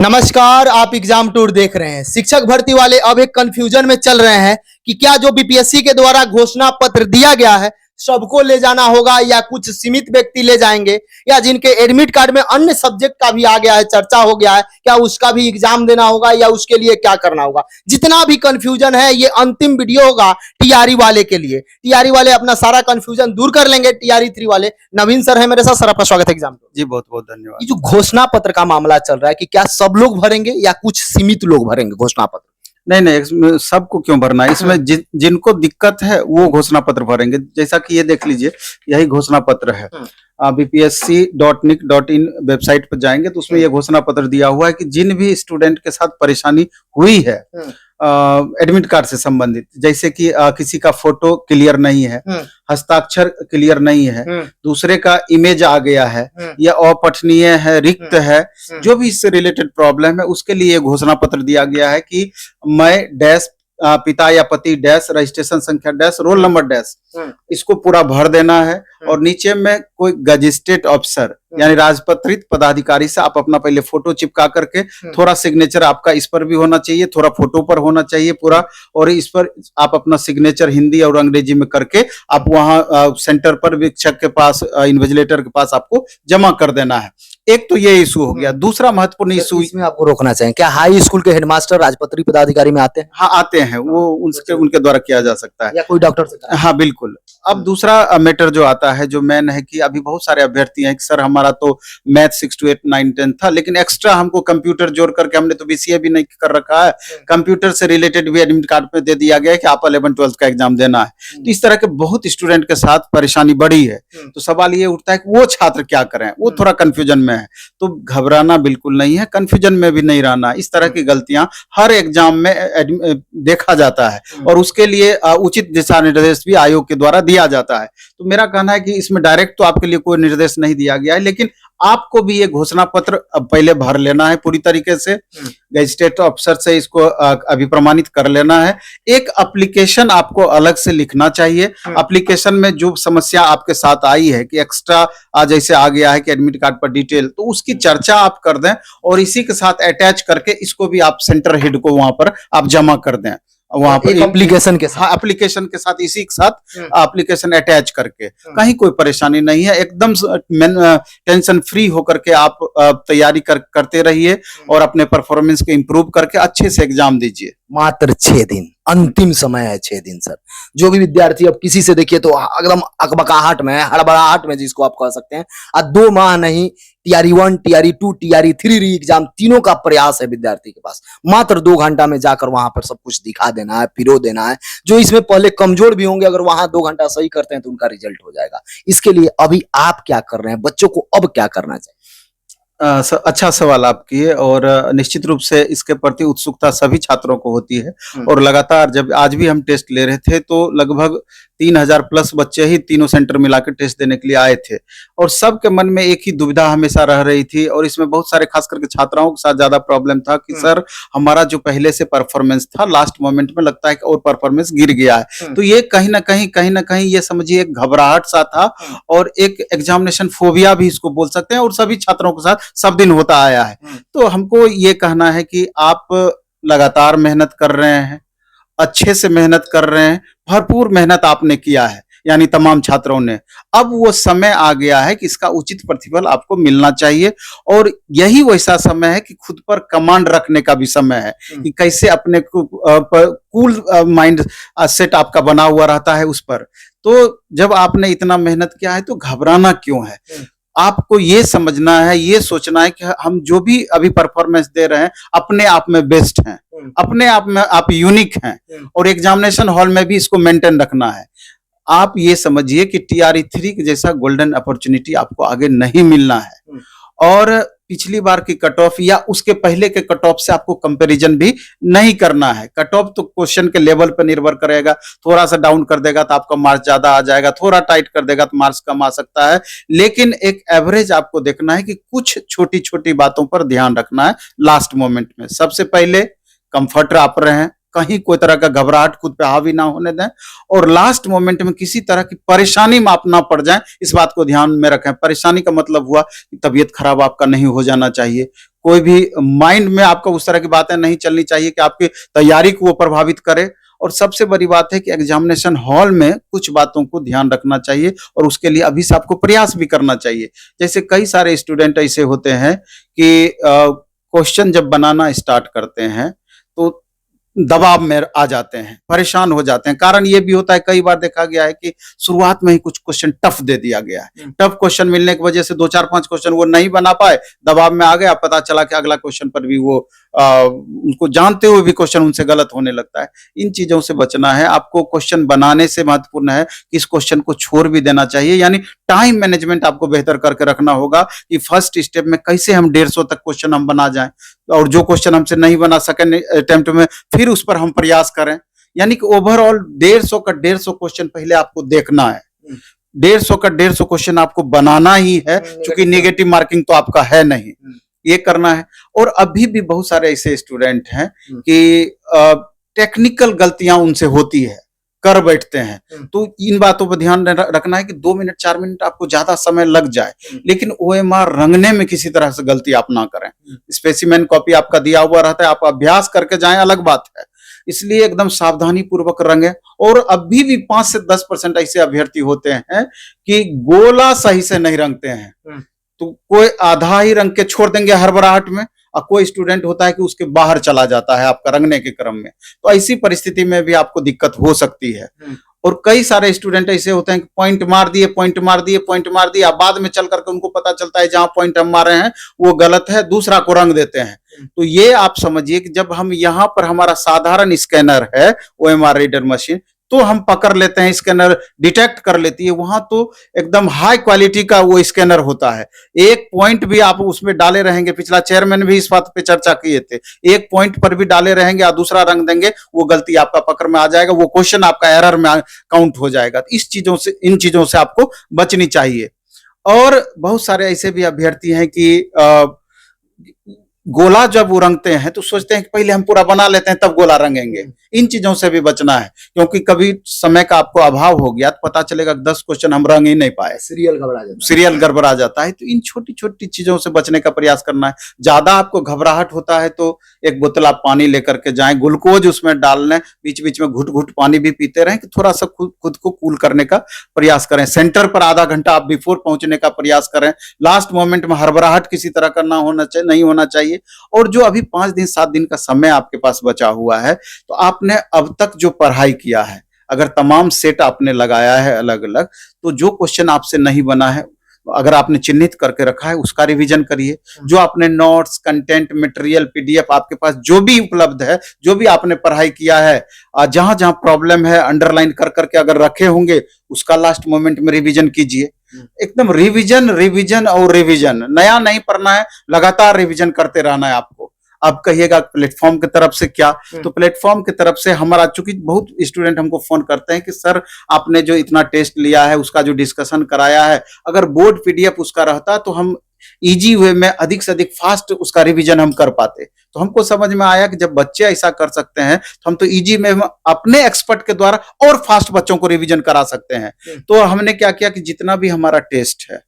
नमस्कार, आप exam tour देख रहे हैं। शिक्षक भर्ती वाले अब एक कंफ्यूजन में चल रहे हैं कि क्या जो बीपीएससी के द्वारा घोषणा पत्र दिया गया है सबको ले जाना होगा या कुछ सीमित व्यक्ति ले जाएंगे, या जिनके एडमिट कार्ड में अन्य सब्जेक्ट का भी आ गया है, चर्चा हो गया है, क्या उसका भी एग्जाम देना होगा या उसके लिए क्या करना होगा। जितना भी कंफ्यूजन है ये अंतिम वीडियो होगा टीआरई वाले के लिए। टीआरई वाले अपना सारा कंफ्यूजन दूर कर लेंगे। टीआरई 3 वाले नवीन सर है मेरे साथ। सर आपका स्वागत है एग्जाम टूर। जी बहुत बहुत धन्यवाद। ये जो घोषणा पत्र का मामला चल रहा है कि क्या सब लोग भरेंगे या कुछ सीमित लोग भरेंगे घोषणा पत्र? नहीं नहीं, इसमें सबको क्यों भरना है? इसमें जिनको दिक्कत है वो घोषणा पत्र भरेंगे। जैसा कि ये देख लीजिए, यही घोषणा पत्र है। bpsc.nic.in वेबसाइट पर जाएंगे तो उसमें ये घोषणा पत्र दिया हुआ है कि जिन भी स्टूडेंट के साथ परेशानी हुई है एडमिट कार्ड से संबंधित, जैसे कि किसी का फोटो क्लियर नहीं है, हस्ताक्षर क्लियर नहीं है, दूसरे का इमेज आ गया है या अपठनीय है, रिक्त है, जो भी इससे रिलेटेड प्रॉब्लम है उसके लिए घोषणा पत्र दिया गया है कि मैं डैश पिता या पति डैश रजिस्ट्रेशन संख्या डैश रोल नंबर डैश इसको पूरा भर देना है। और नीचे में कोई गजिस्ट्रेट ऑफिसर यानी राजपत्रित पदाधिकारी से आप अपना पहले फोटो चिपका करके थोड़ा सिग्नेचर आपका इस पर भी होना चाहिए, थोड़ा फोटो पर होना चाहिए पूरा, और इस पर आप अपना सिग्नेचर हिंदी और अंग्रेजी में करके आप वहां सेंटर पर शिक्षक के पास, इन्विजिलेटर के पास आपको जमा कर देना है। एक तो ये इशू हो गया। दूसरा महत्वपूर्ण इशू इसमें आपको रोकना चाहिए, क्या हाई स्कूल के हेडमास्टर राजपत्रित पदाधिकारी में आते हैं? हाँ आते हैं, वो उनके द्वारा किया जा सकता है या कोई डॉक्टर से? हाँ बिल्कुल। अब दूसरा मैटर जो आता है, जो मेन है कि अभी बहुत सारे अभ्यर्थी हैं कि सर हमारा तो मैथ 6 to 8 9 10 था, लेकिन एक्स्ट्रा हमको कंप्यूटर जोड़ करके, हमने तो बीसीए भी नहीं कर रखा है, कंप्यूटर से रिलेटेड भी एडमिट कार्ड पे दे दिया गया है कि आप 11 12 का एग्जाम देना है। तो इस तरह के बहुत स्टूडेंट के साथ परेशानी बढ़ी है। तो सवाल ये उठता है कि वो छात्र क्या करें, वो थोड़ा कंफ्यूजन में है। तो घबराना बिल्कुल नहीं है, कंफ्यूजन में भी नहीं रहना। इस तरह की गलतियां हर एग्जाम में देखा जाता है और उसके लिए उचित दिशा निर्देश भी आयोग के द्वारा दिया जाता है। तो मेरा कहना है कि इसमें डायरेक्ट तो आपके लिए कोई निर्देश नहीं दिया गया है, लेकिन आपको भी ये घोषणा पत्र अब पहले भर लेना है पूरी तरीके से, गैजेटेड ऑफिसर से इसको अभिप्रमाणित कर लेना है। एक एप्लीकेशन आपको अलग से लिखना चाहिए। एप्लीकेशन में जो समस्या आपके साथ आई है कि एक्स्ट्रा जैसे आ गया है कि एडमिट कार्ड पर डिटेल, तो उसकी चर्चा आप कर दें और इसी के साथ अटैच करके इसको भी आप सेंटर हेड को वहां पर आप जमा कर दें, वहां पर एप्लीकेशन के साथ। एप्लीकेशन के साथ, इसी के साथ एप्लीकेशन अटैच करके। कहीं कोई परेशानी नहीं है, एकदम टेंशन फ्री होकर के आप तैयारी करते रहिए और अपने परफॉर्मेंस को इंप्रूव करके अच्छे से एग्जाम दीजिए। मात्र 6 दिन अंतिम समय है, 6 दिन सर। जो भी विद्यार्थी अब किसी से देखिए तो एकदम अकबकाहट में, हड़बड़ाहट में जिसको आप कह सकते हैं, 2 माह नहीं, टीआरई 1 टीआरई 2 टीआरई 3 री एग्जाम तीनों का प्रयास है विद्यार्थी के पास। मात्र 2 घंटा में जाकर वहां पर सब कुछ दिखा देना है, पिरो देना है। जो इसमें पहले कमजोर भी होंगे, अगर वहां 2 घंटा सही करते हैं तो उनका रिजल्ट हो जाएगा। इसके लिए अभी आप क्या कर रहे हैं, बच्चों को अब क्या करना चाहिए? अच्छा सवाल आप किए, और निश्चित रूप से इसके प्रति उत्सुकता सभी छात्रों को होती है। और लगातार जब आज भी हम टेस्ट ले रहे थे तो लगभग 3000 प्लस बच्चे ही तीनों सेंटर मिलाकर टेस्ट देने के लिए आए थे, और सबके मन में एक ही दुविधा हमेशा रह रही थी, और इसमें बहुत सारे खास करके छात्राओं के साथ ज्यादा प्रॉब्लम था कि सर हमारा जो पहले से परफॉर्मेंस था लास्ट मोमेंट में लगता है कि और परफॉर्मेंस गिर गया है। तो ये कहीं ना कहीं ये समझिए एक घबराहट सा था, और एक एग्जामिनेशन फोबिया भी इसको बोल सकते हैं, और सभी छात्रों के साथ सब दिन होता आया है। तो हमको ये कहना है कि आप लगातार मेहनत कर रहे हैं, अच्छे से मेहनत कर रहे हैं, भरपूर मेहनत आपने किया है, यानी तमाम छात्रों ने। अब वो समय आ गया है कि इसका उचित प्रतिफल आपको मिलना चाहिए, और यही वैसा समय है कि खुद पर कमांड रखने का भी समय है कि कैसे अपने कूल माइंड सेट आपका बना हुआ रहता है उस पर। तो जब आपने इतना मेहनत किया है तो घबराना क्यों है? आपको ये समझना है, ये सोचना है कि हम जो भी अभी परफॉर्मेंस दे रहे हैं अपने आप में बेस्ट हैं, अपने आप में आप यूनिक हैं, और एग्जामिनेशन हॉल में भी इसको मेंटेन रखना है। आप ये समझिए कि टीआरई 3 के जैसा गोल्डन अपॉर्चुनिटी आपको आगे नहीं मिलना है, और पिछली बार की कट ऑफ या उसके पहले के कट ऑफ से आपको कंपैरिजन भी नहीं करना है। कट ऑफ तो क्वेश्चन के लेवल पर निर्भर करेगा, थोड़ा सा डाउन कर देगा तो आपका मार्क्स ज्यादा आ जाएगा, थोड़ा टाइट कर देगा तो मार्क्स कम आ सकता है, लेकिन एक एवरेज आपको देखना है कि कुछ छोटी छोटी बातों पर ध्यान रखना है लास्ट मोमेंट में। सबसे पहले कंफर्ट आप रहें, कहीं कोई तरह का घबराहट खुद पे हावी ना होने दें, और लास्ट मोमेंट में किसी तरह की परेशानी में आप ना पड़ जाएं, इस बात को ध्यान में रखें। परेशानी का मतलब हुआ कि तबीयत खराब आपका नहीं हो जाना चाहिए, कोई भी माइंड में आपका उस तरह की बातें नहीं चलनी चाहिए कि आपकी तैयारी को वो प्रभावित करे। और सबसे बड़ी बात है कि एग्जामिनेशन हॉल में कुछ बातों को ध्यान रखना चाहिए और उसके लिए अभी से आपको प्रयास भी करना चाहिए। जैसे कई सारे स्टूडेंट ऐसे होते हैं कि क्वेश्चन जब बनाना स्टार्ट करते हैं तो दबाव में आ जाते हैं, परेशान हो जाते हैं। कारण ये भी होता है, कई बार देखा गया है कि शुरुआत में ही कुछ क्वेश्चन टफ दे दिया गया है। टफ क्वेश्चन मिलने की वजह से 2 4 5 क्वेश्चन वो नहीं बना पाए, दबाव में आ गया, पता चला कि अगला क्वेश्चन पर भी वो उनको जानते हुए भी क्वेश्चन उनसे गलत होने लगता है। इन चीजों से बचना है। आपको क्वेश्चन बनाने से महत्वपूर्ण है कि इस क्वेश्चन को छोड़ भी देना चाहिए, यानी टाइम मैनेजमेंट आपको बेहतर करके रखना होगा कि फर्स्ट स्टेप में कैसे हम 150 तक क्वेश्चन हम बना जाएं, और जो क्वेश्चन हमसे नहीं बना सेकंड अटेम्प्ट में फिर उस पर हम प्रयास करें। यानी कि ओवरऑल 150 का 150 क्वेश्चन पहले आपको देखना है। 150 का 150 क्वेश्चन आपको बनाना ही है, क्योंकि नेगेटिव मार्किंग तो आपका है नहीं, ये करना है। और अभी भी बहुत सारे ऐसे स्टूडेंट हैं कि टेक्निकल गलतियां उनसे होती है, कर बैठते हैं। तो इन बातों पर ध्यान रखना है कि 2 मिनट 4 मिनट आपको ज्यादा समय लग जाए, लेकिन ओएमआर रंगने में किसी तरह से गलती आप ना करें। स्पेसिमेन कॉपी आपका दिया हुआ रहता है, आप अभ्यास करके जाएं, अलग बात है। इसलिए एकदम सावधानी पूर्वक रंगे। और अभी भी 5 से 10% ऐसे अभ्यर्थी होते हैं कि गोला सही से नहीं रंगते हैं, तो कोई आधा ही रंग के छोड़ देंगे हड़बड़ाहट में, और कोई स्टूडेंट होता है कि उसके बाहर चला जाता है आपका रंगने के क्रम में। तो ऐसी परिस्थिति में भी आपको दिक्कत हो सकती है। और कई सारे स्टूडेंट ऐसे होते हैं कि पॉइंट मार दिए, पॉइंट मार दिए, पॉइंट मार दिया, बाद में चल करके उनको पता चलता है जहां पॉइंट हम मारे हैं वो गलत है, दूसरा को रंग देते हैं। तो ये आप समझिए कि जब हम यहाँ पर हमारा साधारण स्कैनर है, ओएमआर रीडर मशीन, तो हम पकड़ लेते हैं, स्कैनर डिटेक्ट कर लेती है। वहां तो एकदम हाई क्वालिटी का वो स्कैनर होता है। एक पॉइंट भी आप उसमें डाले रहेंगे, पिछला चेयरमैन भी इस बात पे चर्चा किए थे, एक पॉइंट पर भी डाले रहेंगे और दूसरा रंग देंगे, वो गलती आपका पकड़ में आ जाएगा, वो क्वेश्चन आपका एरर में काउंट हो जाएगा। इस चीजों से, इन चीजों से आपको बचनी चाहिए। और बहुत सारे ऐसे भी अभ्यर्थी हैं कि गोला जब वो रंगते हैं तो सोचते हैं कि पहले हम पूरा बना लेते हैं तब गोला रंगेंगे। इन चीजों से भी बचना है, क्योंकि कभी समय का आपको अभाव हो गया तो पता चलेगा 10 क्वेश्चन हम रंग ही नहीं पाए, सीरियल गड़बड़ा जाता है। तो इन छोटी छोटी चीजों से बचने का प्रयास करना है। ज्यादा आपको घबराहट होता है तो एक बोतल आप पानी लेकर के जाएं, ग्लूकोज उसमें डाल लें, बीच बीच में घुट घुट पानी भी पीते रहें कि थोड़ा सा खुद को कूल करने का प्रयास करें। सेंटर पर आधा घंटा आप बिफोर पहुंचने का प्रयास करें। लास्ट मोमेंट में हड़बड़ाहट किसी तरह का नहीं होना चाहिए। और जो अभी 5 दिन 7 दिन का समय आपके पास बचा हुआ है, तो आपने अब तक जो पढ़ाई किया है, अगर तमाम सेट आपने लगाया है अलग अलग, तो जो क्वेश्चन आपसे नहीं बना है, अगर आपने चिन्हित करके रखा है, उसका रिवीजन करिए। जो आपने नोट्स, कंटेंट, मटेरियल, पीडीएफ आपके पास जो भी उपलब्ध है, जो भी आपने पढ़ाई किया है, जहां जहां प्रॉब्लम है अंडरलाइन कर करके अगर रखे होंगे, उसका लास्ट मोमेंट में रिवीजन कीजिए। एकदम रिवीजन रिवीजन और रिवीजन, नया नहीं पढ़ना है, लगातार रिवीजन करते रहना है आपको। अब कहिएगा प्लेटफॉर्म की तरफ से क्या, तो प्लेटफॉर्म की तरफ से हमारा, चूंकि बहुत स्टूडेंट हमको फोन करते हैं कि सर आपने जो इतना टेस्ट लिया है उसका जो डिस्कशन कराया है, अगर बोर्ड पीडीएफ उसका रहता तो हम इजी वे में अधिक से अधिक फास्ट उसका रिवीजन हम कर पाते। तो हमको समझ में आया कि जब बच्चे ऐसा कर सकते हैं तो हम तो इजी में अपने एक्सपर्ट के द्वारा और फास्ट बच्चों को रिवीजन करा सकते हैं। तो हमने क्या किया कि जितना भी हमारा टेस्ट है,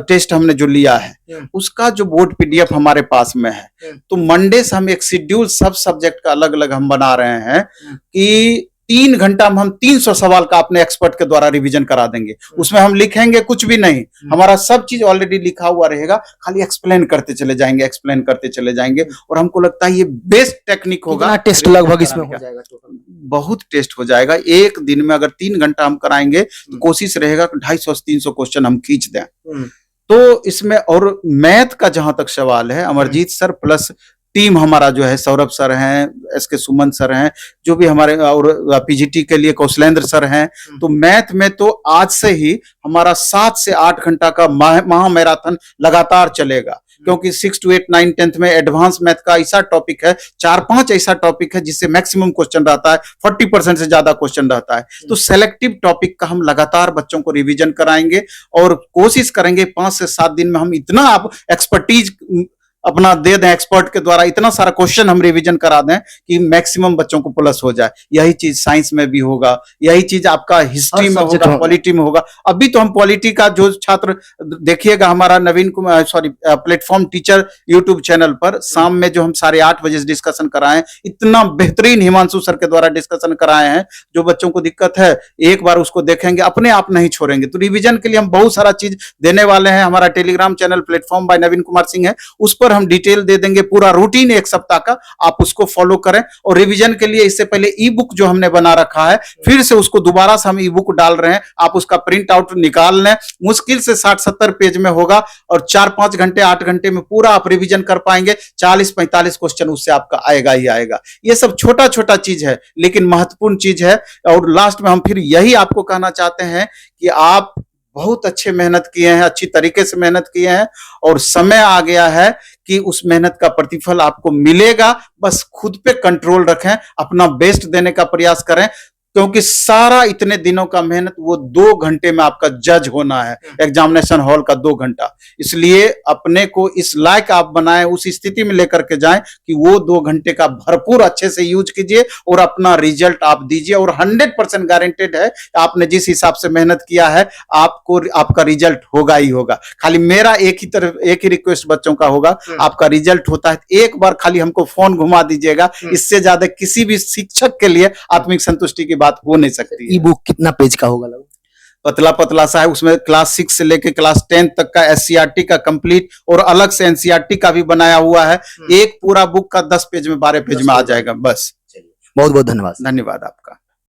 टेस्ट हमने जो लिया है, उसका जो बोर्ड पीडीएफ हमारे पास में है, तो मंडे से हम एक शेड्यूल सब सब्जेक्ट का अलग अलग हम बना रहे हैं कि 3 घंटा में हम 300 सवाल का अपने एक्सपर्ट के द्वारा रिवीजन करा देंगे। उसमें हम लिखेंगे कुछ भी नहीं, हमारा सब चीज ऑलरेडी लिखा हुआ रहेगा, खाली एक्सप्लेन करते चले जाएंगे, एक्सप्लेन करते चले जाएंगे। और हमको लगता है ये बेस्ट टेक्निक होगा। टेस्ट लगभग इसमें हो जाएगा? बहुत टेस्ट हो जाएगा। एक दिन में अगर 3 घंटा हम कराएंगे तो कोशिश रहेगा 250 से 300 क्वेश्चन हम खींच दें। तो इसमें, और मैथ का जहां तक सवाल है, अमरजीत सर प्लस टीम हमारा जो है, सौरभ सर हैं, एसके सुमन सर हैं, जो भी हमारे, और पीजीटी के लिए कौशलेंद्र सर हैं। तो मैथ में तो आज से ही हमारा 7 से 8 घंटा का महा मैराथन लगातार चलेगा, क्योंकि 6 to 8 9 10th में एडवांस मैथ का ऐसा टॉपिक है, 4-5 ऐसा टॉपिक है जिससे मैक्सिमम क्वेश्चन रहता है, 40% से ज्यादा क्वेश्चन रहता है। तो सेलेक्टिव टॉपिक का हम लगातार बच्चों को रिवीजन कराएंगे और कोशिश करेंगे 5 से 7 दिन में हम इतना आप एक्सपर्टीज अपना दे दें एक्सपर्ट के द्वारा, इतना सारा क्वेश्चन हम रिवीजन करा दें कि मैक्सिमम बच्चों को प्लस हो जाए। यही चीज साइंस में भी होगा, यही चीज आपका हिस्ट्री में subject होगा, में। पॉलिटी में होगा। अभी तो हम पॉलिटी का जो छात्र देखिएगा हमारा Naveen Kumar platform teacher YouTube channel पर शाम में जो हम 8:30 बजे डिस्कशन कराए, इतना बेहतरीन हिमांशु सर के द्वारा डिस्कशन कराए हैं। जो बच्चों को दिक्कत है एक बार उसको देखेंगे, अपने आप नहीं छोड़ेंगे। तो रिवीजन के लिए हम बहुत सारा चीज देने वाले हैं। हमारा टेलीग्राम चैनल प्लेटफॉर्म बाय नवीन कुमार सिंह है, उस पर हम डिटेल दे देंगे, पूरा रूटीन 1 सप्ताह का, आप उसको फॉलो करें। और रिवीजन के लिए इससे पहले ई बुक जो हमने बना रखा है, फिर से उसको दोबारा से हम ई बुक डाल रहे हैं, आप उसका प्रिंट आउट निकाल लें। मुश्किल से 60-70 पेज में होगा और 4-5 घंटे 8 घंटे में पूरा आप रिवीजन कर पाएंगे। 40-45 क्वेश्चन उससे आपका आएगा ही आएगा। ये सब छोटा छोटा चीज है लेकिन महत्वपूर्ण चीज है। और लास्ट में हम फिर यही आपको कहना चाहते हैं कि आप बहुत अच्छे मेहनत किए हैं, अच्छी तरीके से मेहनत किए हैं और समय आ गया है कि उस मेहनत का प्रतिफल आपको मिलेगा। बस खुद पे कंट्रोल रखें, अपना बेस्ट देने का प्रयास करें, क्योंकि सारा इतने दिनों का मेहनत वो 2 घंटे में आपका जज होना है, एग्जामिनेशन हॉल का 2 घंटा। इसलिए अपने को इस लायक आप बनाएं, उस स्थिति में लेकर के जाएं कि वो 2 घंटे का भरपूर अच्छे से यूज कीजिए और अपना रिजल्ट आप दीजिए। और 100% गारंटेड है, आपने जिस हिसाब से मेहनत किया है आपको आपका रिजल्ट होगा ही होगा। खाली मेरा एक ही रिक्वेस्ट बच्चों का होगा, आपका रिजल्ट होता है एक बार खाली हमको फोन घुमा दीजिएगा। इससे ज्यादा किसी भी शिक्षक के लिए आत्मिक संतुष्टि की बात हो नहीं सकती है। ई बुक कितना पेज का होगा लगभग? पतला पतला सा है, उसमें क्लास 6 से लेके क्लास 10 तक का एससीईआरटी का कंप्लीट और अलग से एनसीईआरटी का भी बनाया हुआ है। एक पूरा बुक का 10 पेज में 12 पेज में आ जाएगा। बस बहुत बहुत धन्यवाद। धन्यवाद आपका।